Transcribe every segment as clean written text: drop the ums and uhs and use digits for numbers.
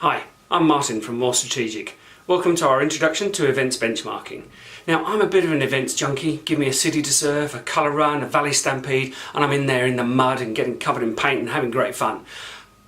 Hi, I'm Martin from More Strategic. Welcome to our introduction to events benchmarking. Now, I'm a bit of an events junkie. Give me a city to surf, a colour run, a valley stampede, and I'm in there in the mud and getting covered in paint and having great fun.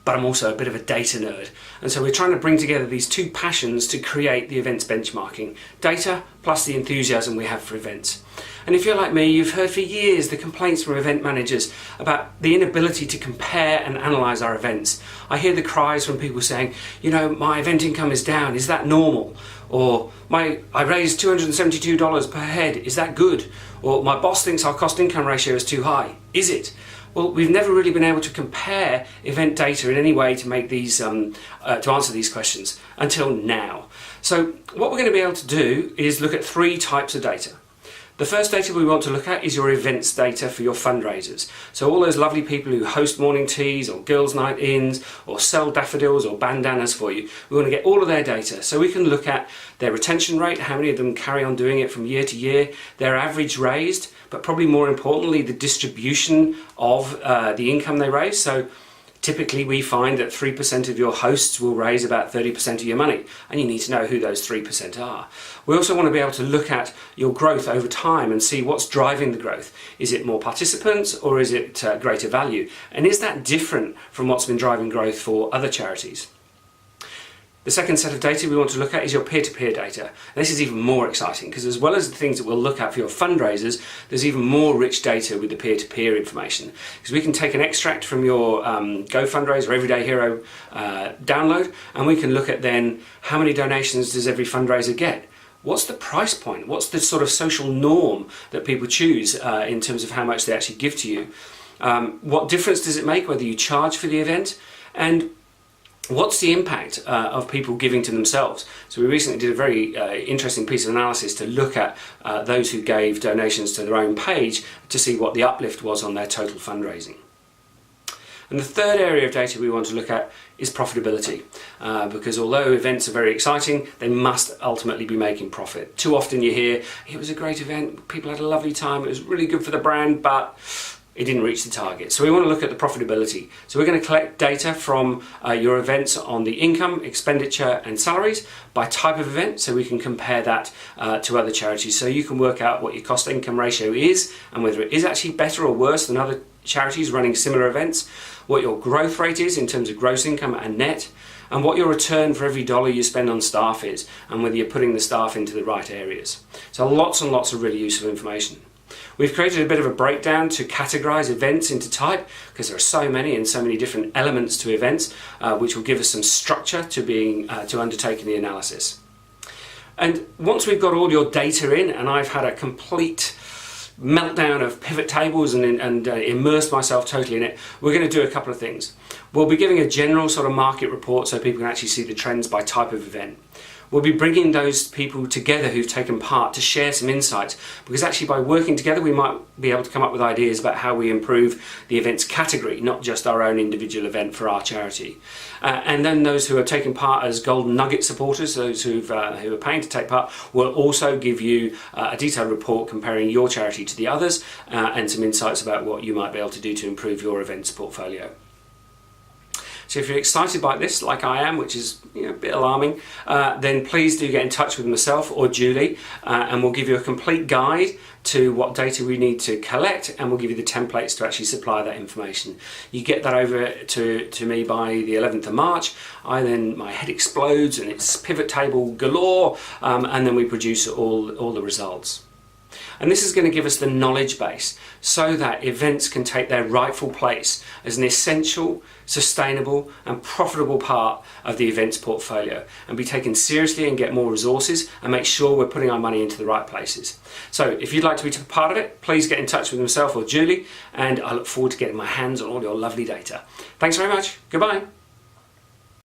But I'm also a bit of a data nerd. And so we're trying to bring together these two passions to create the events benchmarking. Data plus the enthusiasm we have for events. And if you're like me, you've heard for years the complaints from event managers about the inability to compare and analyse our events. I hear the cries from people saying, you know, my event income is down, is that normal? Or I raised $272 per head, is that good? Or my boss thinks our cost income ratio is too high, is it? Well, we've never really been able to compare event data in any way to make these to answer these questions until now. So what we're going to be able to do is look at three types of data. The first data we want to look at is your events data for your fundraisers. So all those lovely people who host morning teas or girls' night ins or sell daffodils or bandanas for you, we want to get all of their data so we can look at their retention rate, how many of them carry on doing it from year to year, their average raised, but probably more importantly the distribution of the income they raise. So typically we find that 3% of your hosts will raise about 30% of your money, and you need to know who those 3% are. We also want to be able to look at your growth over time and see what's driving the growth. Is it more participants or is it greater value? And is that different from what's been driving growth for other charities? The second set of data we want to look at is your peer-to-peer data. This is even more exciting because as well as the things that we'll look at for your fundraisers, there's even more rich data with the peer-to-peer information. Because we can take an extract from your GoFundraise or Everyday Hero download, and we can look at then how many donations does every fundraiser get. What's the price point? What's the sort of social norm that people choose in terms of how much they actually give to you? What difference does it make whether you charge for the event? And what's the impact of people giving to themselves? So we recently did a very interesting piece of analysis to look at those who gave donations to their own page to see what the uplift was on their total fundraising. And the third area of data we want to look at is profitability, because although events are very exciting, they must ultimately be making profit. Too often you hear, it was a great event, people had a lovely time, it was really good for the brand, but it didn't reach the target. So we want to look at the profitability. So we're going to collect data from your events on the income, expenditure and salaries by type of event, so we can compare that to other charities. So you can work out what your cost income ratio is and whether it is actually better or worse than other charities running similar events, what your growth rate is in terms of gross income and net, and what your return for every dollar you spend on staff is, and whether you're putting the staff into the right areas. So lots and lots of really useful information. We've created a bit of a breakdown to categorise events into type, because there are so many and so many different elements to events, which will give us some structure to undertaking the analysis. And once we've got all your data in, and I've had a complete meltdown of pivot tables and immersed myself totally in it, we're going to do a couple of things. We'll be giving a general sort of market report so people can actually see the trends by type of event. We'll be bringing those people together who've taken part to share some insights, because actually by working together we might be able to come up with ideas about how we improve the events category, not just our own individual event for our charity. And then those who are taking part as Golden Nugget supporters, those who are paying to take part, will also give you a detailed report comparing your charity to the others and some insights about what you might be able to do to improve your events portfolio. So if you're excited by this, like I am, which is a bit alarming, then please do get in touch with myself or Julie, and we'll give you a complete guide to what data we need to collect, and we'll give you the templates to actually supply that information. You get that over to me by the 11th of March. My head explodes and it's pivot table galore, and then we produce all the results. And this is going to give us the knowledge base so that events can take their rightful place as an essential, sustainable and profitable part of the events portfolio, and be taken seriously and get more resources and make sure we're putting our money into the right places. So if you'd like to be part of it, please get in touch with myself or Julie, and I look forward to getting my hands on all your lovely data. Thanks very much. Goodbye.